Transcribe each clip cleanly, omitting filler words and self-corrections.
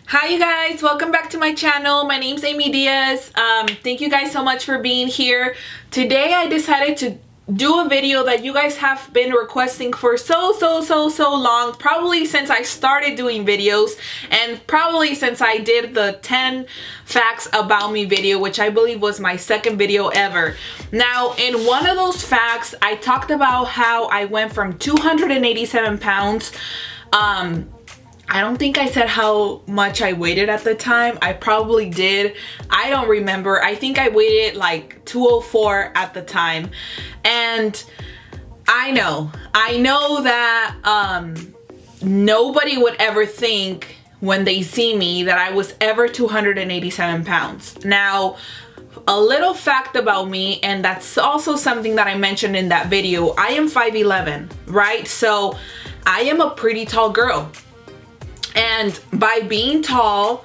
Hi you guys, welcome back to my channel. My name's Amy Diaz. Thank you guys so much for being here. Today I decided to do a video that you guys have been requesting for so long, probably since I started doing videos and probably since I did the 10 facts about me video, which I believe was my second video ever. Now, in one of those facts, I talked about how I went from 287 pounds. I don't think I said how much I weighed at the time. I probably did. I don't remember. I think I weighed like 204 at the time. And I know that nobody would ever think when they see me that I was ever 287 pounds. Now, a little fact about me, and that's also something that I mentioned in that video. I am 5'11", right? So I am a pretty tall girl. And by being tall,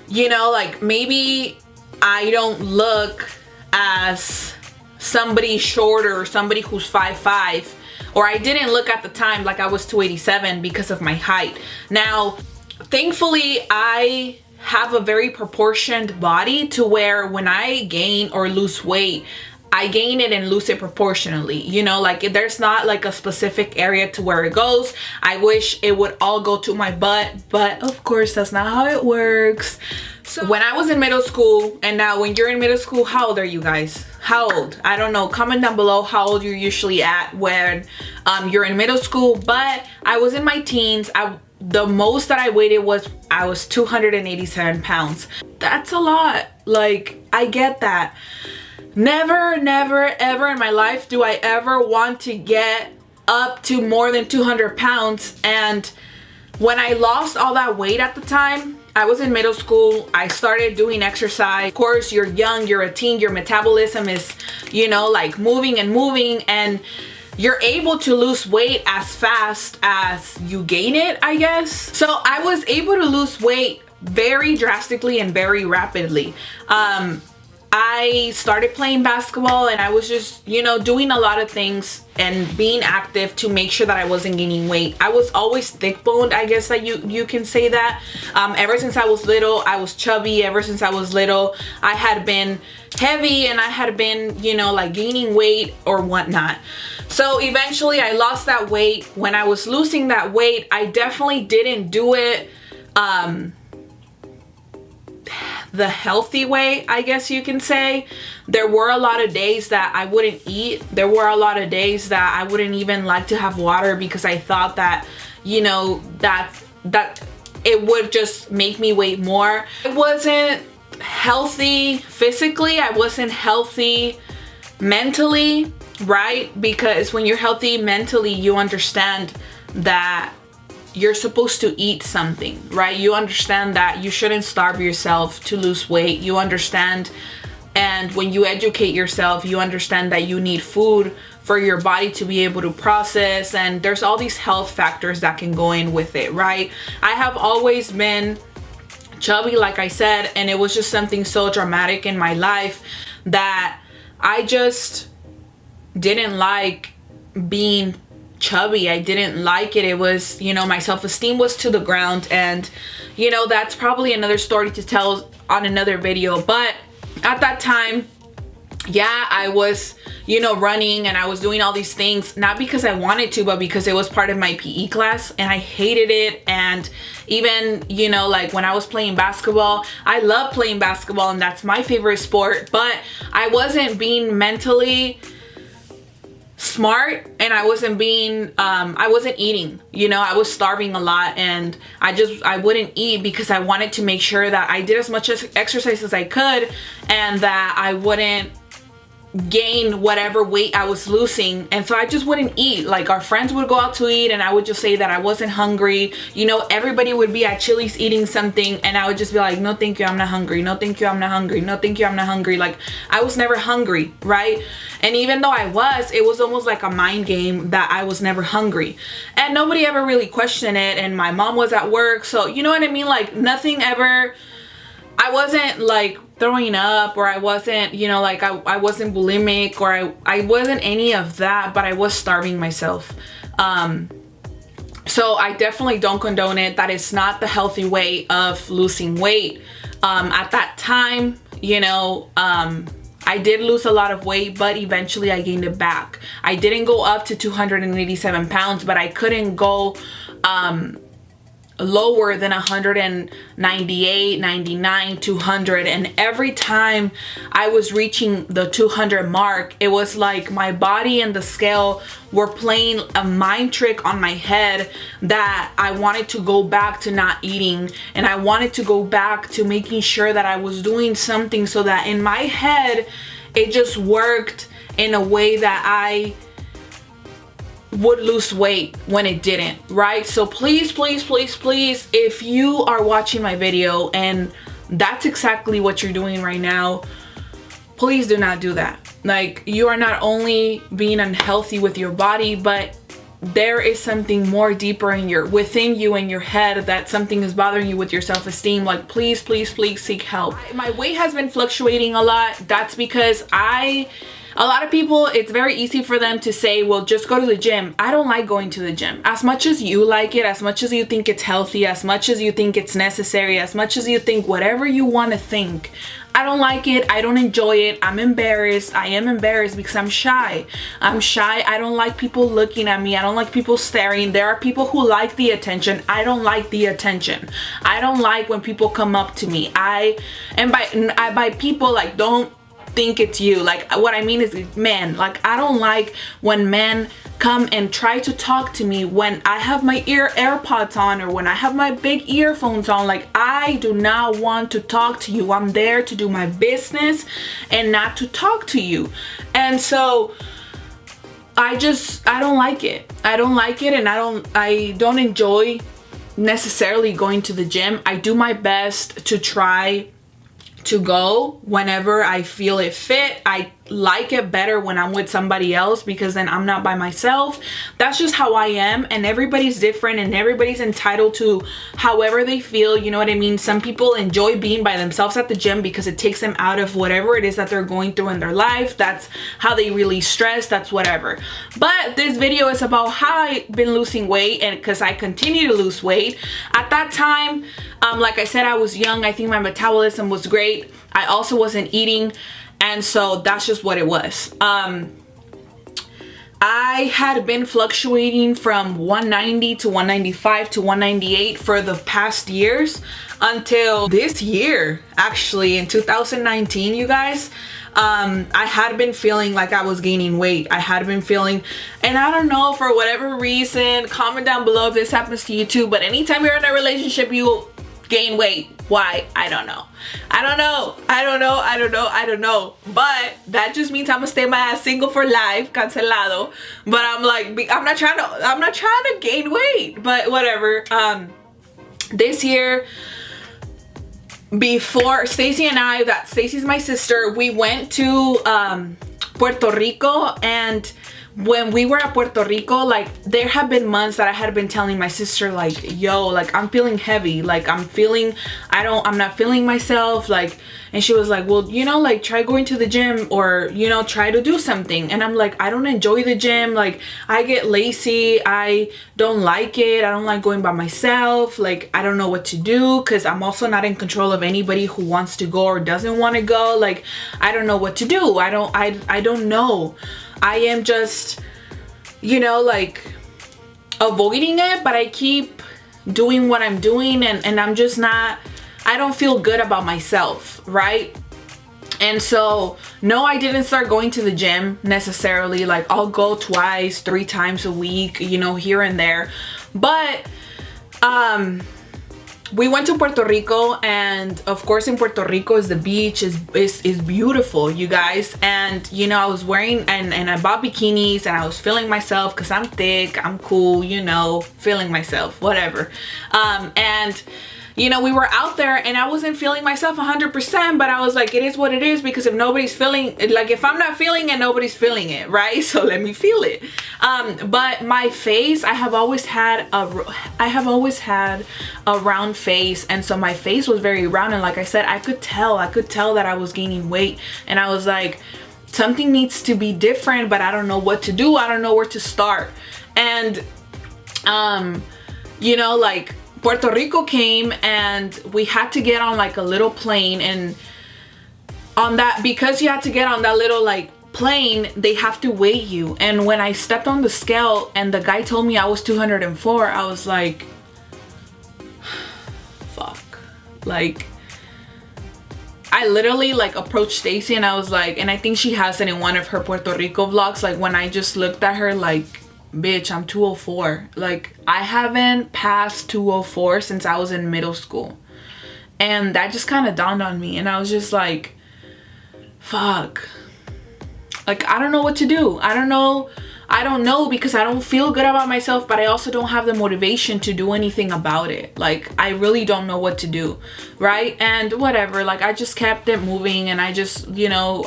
you know, like maybe I don't look as somebody shorter or somebody who's 5'5", or I didn't look at the time like I was 287 because of my height. Now, thankfully, I have a very proportioned body to where when I gain or lose weight, I gain it and lose it proportionally. You know, like there's not like a specific area to where it goes. I wish it would all go to my butt, but of course that's not how it works. So when I was in middle school, and now when you're in middle school, how old are you guys? How old? I don't know. Comment down below how old you're usually at when you're in middle school. But I was in my teens. The most that I weighed was 287 pounds. That's a lot. Like, I get that. Never ever in my life do I ever want to get up to more than 200 pounds. And when I lost all that weight at the time, I was in middle school. I started doing exercise. Of course, you're young, you're a teen, your metabolism is, you know, like moving, and you're able to lose weight as fast as you gain it, I guess. So I was able to lose weight very drastically and very rapidly. I started playing basketball, and I was just, you know, doing a lot of things and being active to make sure that I wasn't gaining weight. I was always thick boned, I guess that you can say that. Ever since I was little, I was chubby. Ever since I was little, I had been heavy, and I had been, you know, like gaining weight or whatnot. So eventually I lost that weight. When I was losing that weight, I definitely didn't do it the healthy way, I guess you can say. There were a lot of days that I wouldn't eat. There were a lot of days that I wouldn't even like to have water because I thought that, you know, that it would just make me weigh more. I wasn't healthy physically. I wasn't healthy mentally, right? Because when you're healthy mentally, you understand that you're supposed to eat something, right? You understand that you shouldn't starve yourself to lose weight. You understand, and when you educate yourself, you understand that you need food for your body to be able to process, and there's all these health factors that can go in with it, right? I have always been chubby, like I said, and it was just something so dramatic in my life that I just didn't like being chubby. I didn't like it. It was, you know, my self-esteem was to the ground, and you know, that's probably another story to tell on another video. But at that time, yeah, I was, you know, running, and I was doing all these things, not because I wanted to, but because it was part of my PE class, and I hated it. And even, you know, like when I was playing basketball, I love playing basketball, and that's my favorite sport, but I wasn't being mentally smart, and I wasn't eating, you know, I was starving a lot, and I wouldn't eat because I wanted to make sure that I did as much exercise as I could, and that I wouldn't gain whatever weight I was losing. And so I just wouldn't eat. Like, our friends would go out to eat, and I would just say that I wasn't hungry. You know, everybody would be at Chili's eating something, and I would just be like, no thank you, I'm not hungry. No thank you, I'm not hungry. No thank you, I'm not hungry. Like, I was never hungry, right? And even though I was, it was almost like a mind game that I was never hungry, and nobody ever really questioned it. And my mom was at work, so you know what I mean? Like, nothing ever, I wasn't like throwing up, or I wasn't, you know, like I wasn't bulimic, or I wasn't any of that, but I was starving myself. So I definitely don't condone it. That is not the healthy way of losing weight. At that time, you know, I did lose a lot of weight, but eventually I gained it back. I didn't go up to 287 pounds, but I couldn't go lower than 198, 99, 200. And every time I was reaching the 200 mark, it was like my body and the scale were playing a mind trick on my head that I wanted to go back to not eating, and I wanted to go back to making sure that I was doing something, so that in my head it just worked in a way that I would lose weight when it didn't, right? So please, please, please, please, if you are watching my video and that's exactly what you're doing right now, please do not do that. Like, you are not only being unhealthy with your body, but there is something more deeper within you in your head, that something is bothering you with your self-esteem. Like, please, please, please seek help. My weight has been fluctuating a lot. That's because a lot of people, it's very easy for them to say, well, just go to the gym. I don't like going to the gym. As much as you like it, as much as you think it's healthy, as much as you think it's necessary, as much as you think whatever you want to think, I don't like it. I don't enjoy it. I'm embarrassed. I am embarrassed because I'm shy. I'm shy. I don't like people looking at me. I don't like people staring. There are people who like the attention. I don't like the attention. I don't like when people come up to me. By people, like, don't think it's you. Like, what I mean is men. Like, I don't like when men come and try to talk to me when I have my AirPods on, or when I have my big earphones on. Like, I do not want to talk to you. I'm there to do my business and not to talk to you. And so I don't like it. I don't like it, and I don't enjoy necessarily going to the gym. I do my best to try to go whenever I feel it fit. I like it better when I'm with somebody else, because then I'm not by myself. That's just how I am, and everybody's different, and everybody's entitled to however they feel, you know what I mean? Some people enjoy being by themselves at the gym because it takes them out of whatever it is that they're going through in their life. That's how they release stress. That's whatever. But this video is about how I've been losing weight, and because I continue to lose weight. At that time, like I said, I was young. I think my metabolism was great. I also wasn't eating, and so that's just what it was. I had been fluctuating from 190 to 195 to 198 for the past years, until this year, actually in 2019, you guys. I had been feeling like I was gaining weight. I had been feeling, and I don't know, for whatever reason, comment down below if this happens to you too, but anytime you're in a relationship, you gain weight. Why? I don't know. I don't know. But that just means I'm gonna stay my ass single for life, cancelado. But I'm like, I'm not trying to gain weight, but whatever. This year, before Stacy and I, that Stacy's my sister, we went to Puerto Rico, and when we were at Puerto Rico, like, there have been months that I had been telling my sister, like, yo, like, I'm feeling heavy, like, I'm not feeling myself, like, and she was like, well, you know, like, try going to the gym, or, you know, try to do something. And I'm like, I don't enjoy the gym. Like, I get lazy. I don't like it. I don't like going by myself. Like, I don't know what to do, because I'm also not in control of anybody who wants to go or doesn't want to go. Like, I don't know what to do. I don't know. I am just, you know, like, avoiding it, but I keep doing what I'm doing, and I'm just not, I don't feel good about myself, right? And so, no, I didn't start going to the gym necessarily. Like, I'll go twice, 3 times a week, you know, here and there. But we went to Puerto Rico, and of course in Puerto Rico is the beach is beautiful, you guys. And you know, I was wearing and I bought bikinis, and I was feeling myself because I'm thick, I'm cool, you know, feeling myself, whatever. And you know, we were out there, and I wasn't feeling myself 100%, but I was like, it is what it is, because if nobody's feeling, like, if I'm not feeling it, nobody's feeling it, right? So let me feel it. But my face, I have always had a round face, and so my face was very round, and like I said, I could tell that I was gaining weight, and I was like, something needs to be different, but I don't know what to do. I don't know where to start. And you know, like Puerto Rico came and we had to get on like a little plane, and on that, because you had to get on that little like plane, they have to weigh you. And when I stepped on the scale and the guy told me I was 204, I was like, fuck. Like, I literally like approached Stacy and I was like, and I think she has it in one of her Puerto Rico vlogs, like when I just looked at her like, bitch, I'm 204. Like, I haven't passed 204 since I was in middle school. And that just kind of dawned on me, and I was just like, fuck. Like, I don't know what to do. I don't know because I don't feel good about myself, but I also don't have the motivation to do anything about it. Like, I really don't know what to do, right? And whatever, like, I just kept it moving, and I just, you know,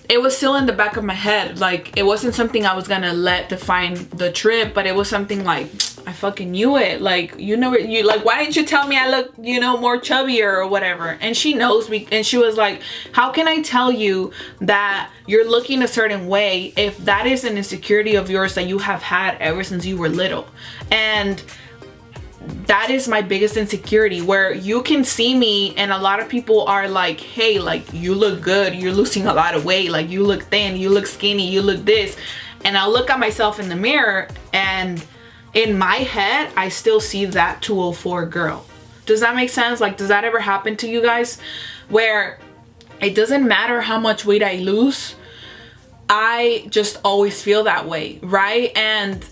it was still in the back of my head. Like, it wasn't something I was gonna let define the trip, but it was something like, I fucking knew it. Like, you know, you like, why didn't you tell me I look, you know, more chubbier or whatever? And she knows me, and she was like, how can I tell you that you're looking a certain way if that is an insecurity of yours that you have had ever since you were little? And that is my biggest insecurity, where you can see me and a lot of people are like, hey, like, you look good, you're losing a lot of weight, like, you look thin, you look skinny, you look this. And I'll look at myself in the mirror, and in my head I still see that 204 girl. Does that make sense? Like, does that ever happen to you guys, where it doesn't matter how much weight I lose, I just always feel that way, right? And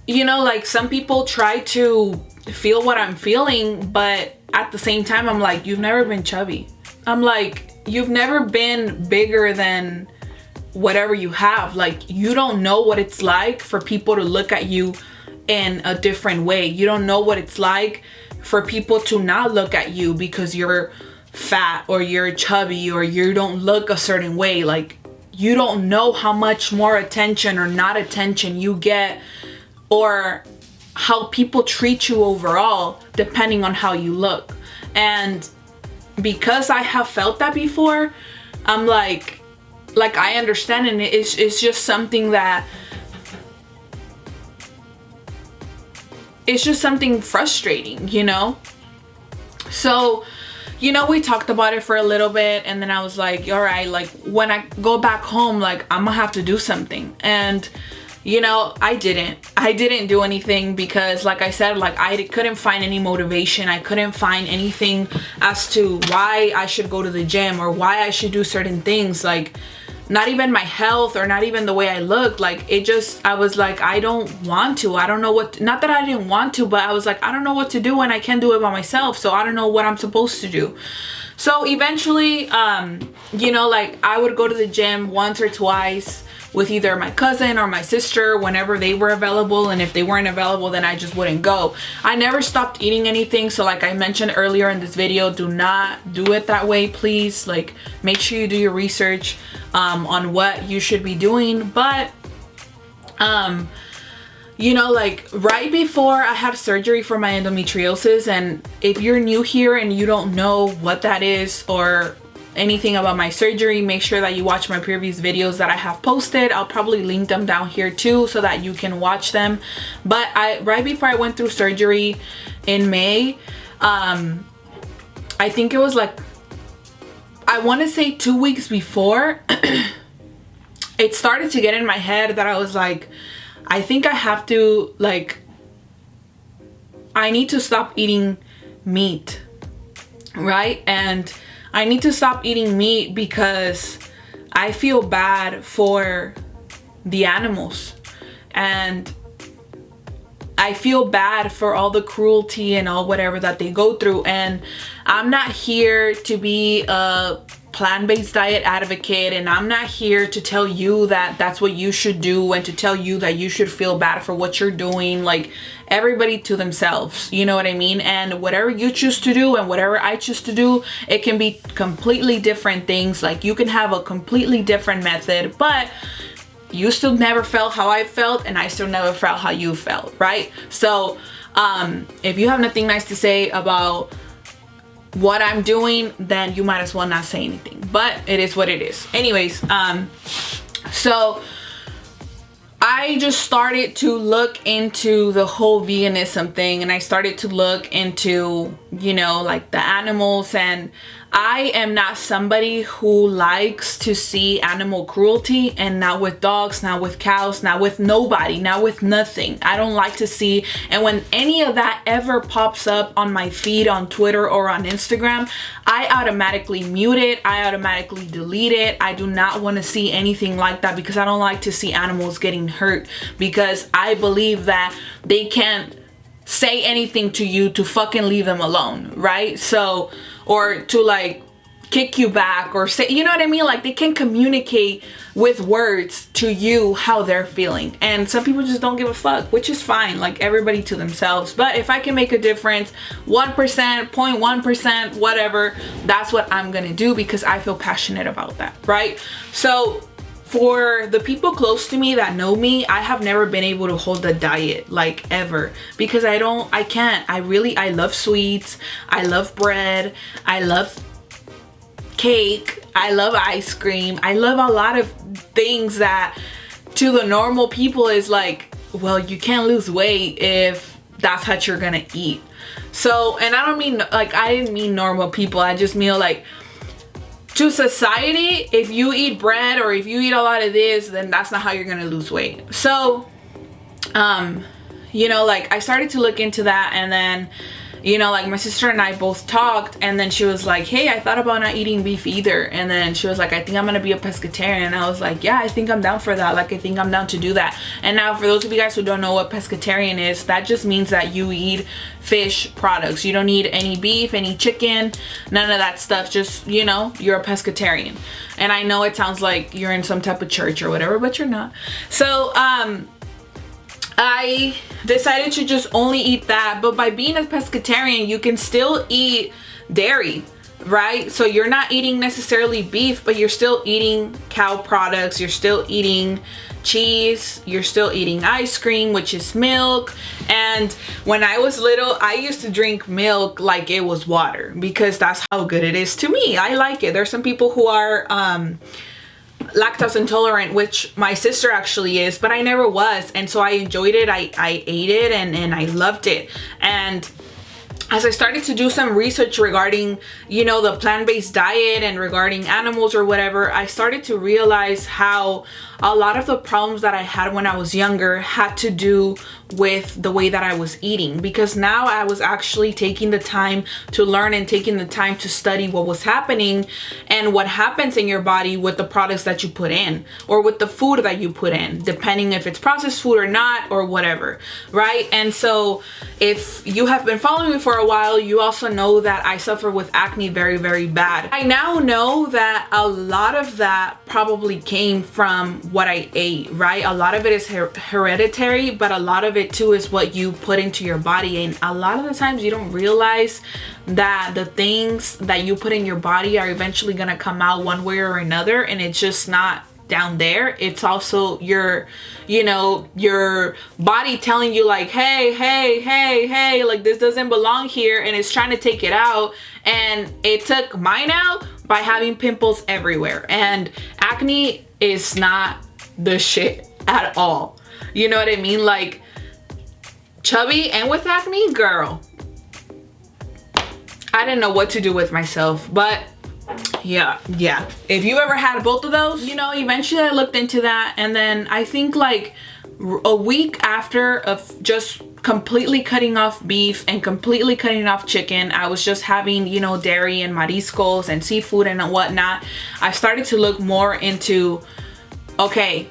you know, like, some people try to feel what I'm feeling, but at the same time I'm like, you've never been chubby. I'm like, you've never been bigger than whatever you have. Like, you don't know what it's like for people to look at you in a different way. You don't know what it's like for people to not look at you because you're fat or you're chubby or you don't look a certain way. Like, you don't know how much more attention or not attention you get, or how people treat you overall depending on how you look. And because I have felt that before, I'm like I understand, and it's just something that, it's just something frustrating, you know? So, you know, we talked about it for a little bit, and then I was like, all right, like, when I go back home, like, I'm gonna have to do something. And you know, I didn't do anything because, like I said, like, I couldn't find any motivation. I couldn't find anything as to why I should go to the gym or why I should do certain things. Like, not even my health or not even the way I look. Like, it just, I was like, I don't want to. I don't know what, not that I didn't want to, but I was like, I don't know what to do when I can't do it by myself. So I don't know what I'm supposed to do. So eventually, you know, like, I would go to the gym once or twice with either my cousin or my sister whenever they were available, and if they weren't available, then I just wouldn't go. I never stopped eating anything, so like I mentioned earlier in this video, do not do it that way, please. Like, make sure you do your research on what you should be doing. But you know, like, right before I had surgery for my endometriosis, and if you're new here and you don't know what that is or anything about my surgery, make sure that you watch my previous videos that I have posted. I'll probably link them down here too so that you can watch them. But right before I went through surgery in May, I think it was like, I want to say 2 weeks before, it started to get in my head that I was like, I think I have to, like, I need to stop eating meat, right? And I need to stop eating meat because I feel bad for the animals, and I feel bad for all the cruelty and all whatever that they go through. And I'm not here to be a plant-based diet advocate, and I'm not here to tell you that that's what you should do and to tell you that you should feel bad for what you're doing. Like, everybody to themselves, you know what I mean? And whatever you choose to do and whatever I choose to do, it can be completely different things. Like, you can have a completely different method, but you still never felt how I felt, and I still never felt how you felt, right? So if you have nothing nice to say about what I'm doing, then you might as well not say anything. But it is what it is. Anyways, so I just started to look into the whole veganism thing, and I started to look into, you know, like the animals. And I am not somebody who likes to see animal cruelty, and not with dogs, not with cows, not with nobody, not with nothing. I don't like to see, and when any of that ever pops up on my feed on Twitter or on Instagram, I automatically mute it. I automatically delete it. I do not want to see anything like that, because I don't like to see animals getting hurt, because I believe that they can't say anything to you to fucking leave them alone, right? So, or to like kick you back or say, you know what I mean? Like, they can communicate with words to you how they're feeling. And some people just don't give a fuck, which is fine, like everybody to themselves. But if I can make a difference, 1%, 0.1%, whatever, that's what I'm gonna do, because I feel passionate about that, right? So for the people close to me that know me, I have never been able to hold a diet, like, ever, because I can't. I love sweets, I love bread, I love cake, I love ice cream, I love a lot of things that to the normal people is like, well, you can't lose weight if that's what you're gonna eat. So, and I don't mean, like, I didn't mean normal people, I just mean like, to society, if you eat bread or if you eat a lot of this, then that's not how you're gonna lose weight. So, you know, like, I started to look into that, and then, you know, like, my sister and I both talked, and then she was like, hey, I thought about not eating beef either. And then she was like, I think I'm gonna be a pescatarian. And I was like, yeah, I think I'm down for that. Like, I think I'm down to do that. And now, for those of you guys who don't know what pescatarian is, that just means that you eat fish products. You don't eat any beef, any chicken, none of that stuff. Just, you know, you're a pescatarian. And I know it sounds like you're in some type of church or whatever, but you're not. So, I decided to just only eat that. But by being a pescatarian, you can still eat dairy, right? So you're not eating necessarily beef, but you're still eating cow products, you're still eating cheese, you're still eating ice cream, which is milk. And when I was little, I used to drink milk like it was water, because that's how good it is to me. I like it. There's some people who are lactose intolerant, which my sister actually is, but I never was, and so I enjoyed it. I ate it, and I loved it. And as I started to do some research regarding, you know, the plant-based diet and regarding animals or whatever, I started to realize how a lot of the problems that I had when I was younger had to do with the way that I was eating, because now I was actually taking the time to learn and taking the time to study what was happening and what happens in your body with the products that you put in, or with the food that you put in, depending if it's processed food or not, or whatever, right? And so if you have been following me for a while, you also know that I suffer with acne very, very bad. I now know that a lot of that probably came from what I ate, right? A lot of it is hereditary, but a lot of it too is what you put into your body. And a lot of the times you don't realize that the things that you put in your body are eventually gonna come out one way or another, and it's just not down there. It's also your, you know, your body telling you like, hey, like, this doesn't belong here, and it's trying to take it out. And it took mine out by having pimples everywhere. And acne is not the shit at all. You know what I mean? Like, chubby and with acne, girl, I didn't know what to do with myself. But yeah, if you ever had both of those, you know, eventually I looked into that. And then I think like a week after of just completely cutting off beef and completely cutting off chicken, I was just having, you know, dairy and mariscos and seafood and whatnot, I started to look more into, okay,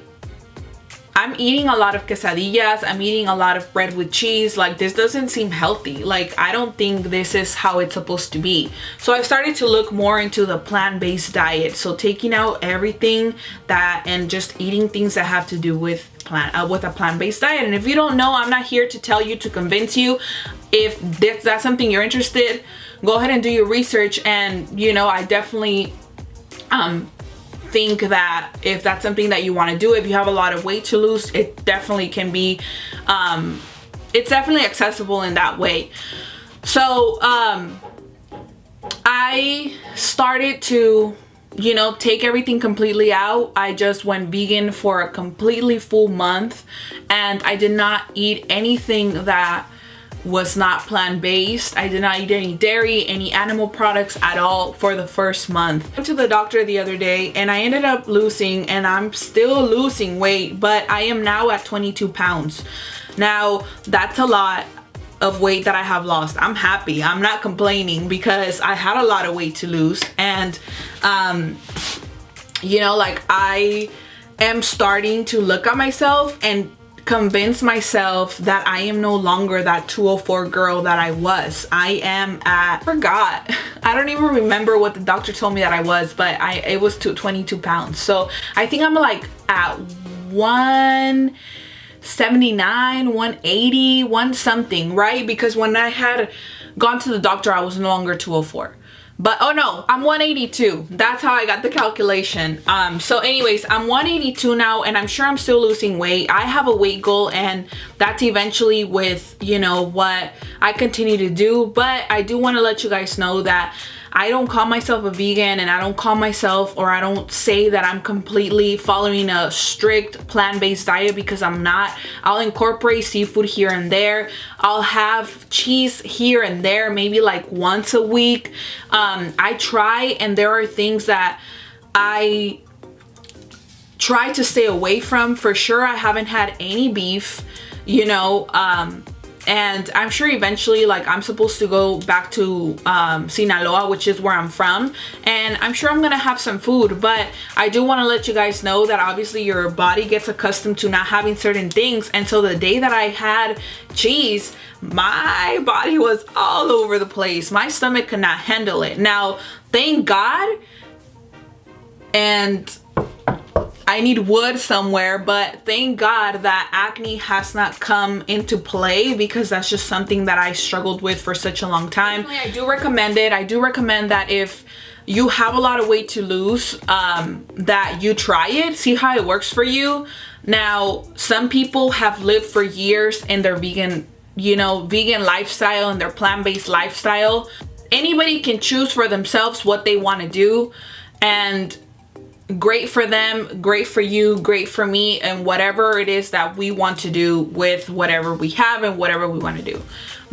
I'm eating a lot of quesadillas, I'm eating a lot of bread with cheese, like, this doesn't seem healthy. Like, I don't think this is how it's supposed to be. So I started to look more into the plant-based diet, so taking out everything that and just eating things that have to do with a plant-based diet. And if you don't know, I'm not here to tell you, to convince you. If that's something you're interested, go ahead and do your research. And, you know, I definitely think that if that's something that you want to do, if you have a lot of weight to lose, it definitely can be, it's definitely accessible in that way. So I started to you know, take everything completely out. I just went vegan for a completely full month, and I did not eat anything that was not plant-based. I did not eat any dairy, any animal products at all for the first month. I went to the doctor the other day and I ended up losing, and I'm still losing weight, but I am now at 22 pounds. Now, that's a lot of weight that I have lost. I'm happy. I'm not complaining because I had a lot of weight to lose. And, you know, like, I am starting to look at myself and convince myself that I am no longer that 204 girl that I was. I am at, I don't even remember what the doctor told me that I was, but it was 22 pounds. So I think I'm like at 179, 180, one something, right? Because when I had gone to the doctor, I was no longer 204. But oh no, I'm 182. That's how I got the calculation. So anyways, I'm 182 now, and I'm sure I'm still losing weight. I have a weight goal, and that's eventually with, you know, what I continue to do. But I do want to let you guys know that I don't call myself a vegan, and I don't call myself, or I don't say that I'm completely following a strict plant-based diet, because I'm not. I'll incorporate seafood here and there. I'll have cheese here and there, maybe like once a week. I try, and there are things that I try to stay away from. For sure, I haven't had any beef, you know, and I'm sure eventually, like, I'm supposed to go back to Sinaloa, which is where I'm from, and I'm sure I'm gonna have some food. But I do want to let you guys know that obviously your body gets accustomed to not having certain things, and so the day that I had cheese, my body was all over the place. My stomach could not handle it. Now, thank God, and I need wood somewhere, but thank God that acne has not come into play, because that's just something that I struggled with for such a long time. I do recommend it. I do recommend that if you have a lot of weight to lose, that you try it, see how it works for you. Now, some people have lived for years in their vegan, you know, vegan lifestyle and their plant-based lifestyle. Anybody can choose for themselves what they want to do, and great for them, great for you, great for me, and whatever it is that we want to do with whatever we have and whatever we want to do.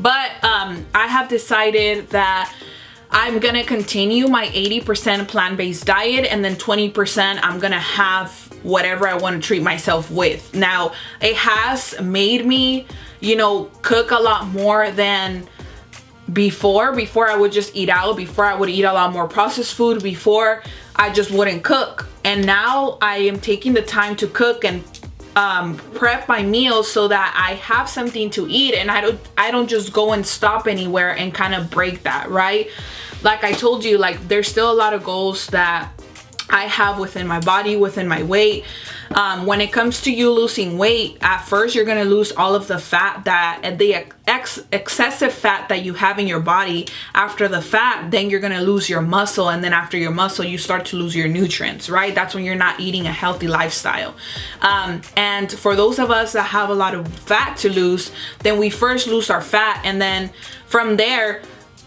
But I have decided that I'm gonna continue my 80% plant-based diet, and then 20% I'm gonna have whatever I want to treat myself with. Now, it has made me, you know, cook a lot more than before. Before I would just eat out. Before I would eat a lot more processed food. Before I just wouldn't cook. And now I am taking the time to cook and prep my meals so that I have something to eat, and I don't just go and stop anywhere and kind of break that, right? Like I told you, like, there's still a lot of goals that I have within my body, within my weight. When it comes to you losing weight, at first you're gonna lose all of the fat, that the excessive fat that you have in your body. After the fat, then you're gonna lose your muscle, and then after your muscle, you start to lose your nutrients, right? That's when you're not eating a healthy lifestyle. And for those of us that have a lot of fat to lose, then we first lose our fat, and then from there,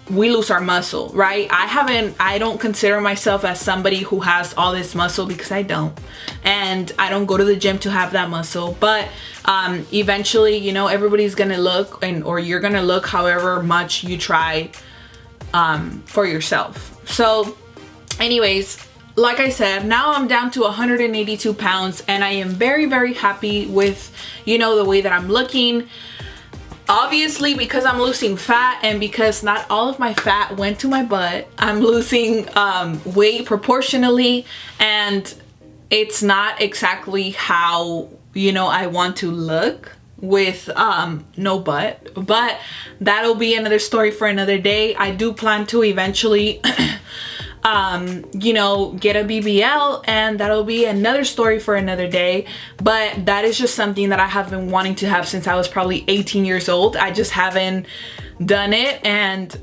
we lose our muscle, right? I don't consider myself as somebody who has all this muscle, because I don't, and I don't go to the gym to have that muscle. But eventually, you know, everybody's gonna look, or you're gonna look however much you try for yourself. So anyways, like I said, now I'm down to 182 pounds, and I am very, very happy with, you know, the way that I'm looking. Obviously, because I'm losing fat, and because not all of my fat went to my butt, I'm losing weight proportionally, and it's not exactly how, you know, I want to look with no butt. But that'll be another story for another day. I do plan to eventually you know, get a BBL, and that'll be another story for another day. But that is just something that I have been wanting to have since I was probably 18 years old. I just haven't done it, and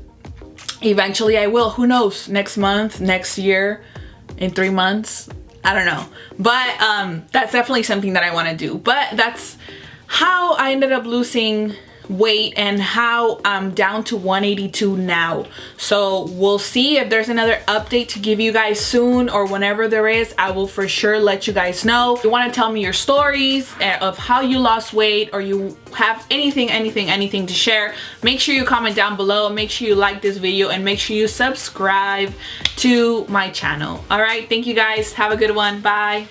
eventually I will. Who knows? Next month, next year, in 3 months, I don't know. But that's definitely something that I want to do. But that's how I ended up losing weight and how I'm down to 182 now. So we'll see if there's another update to give you guys soon, or whenever there is, I will for sure let you guys know. If you want to tell me your stories of how you lost weight, or you have anything to share, make sure you comment down below. Make sure you like this video and make sure you subscribe to my channel. All right, thank you guys. Have a good one. Bye.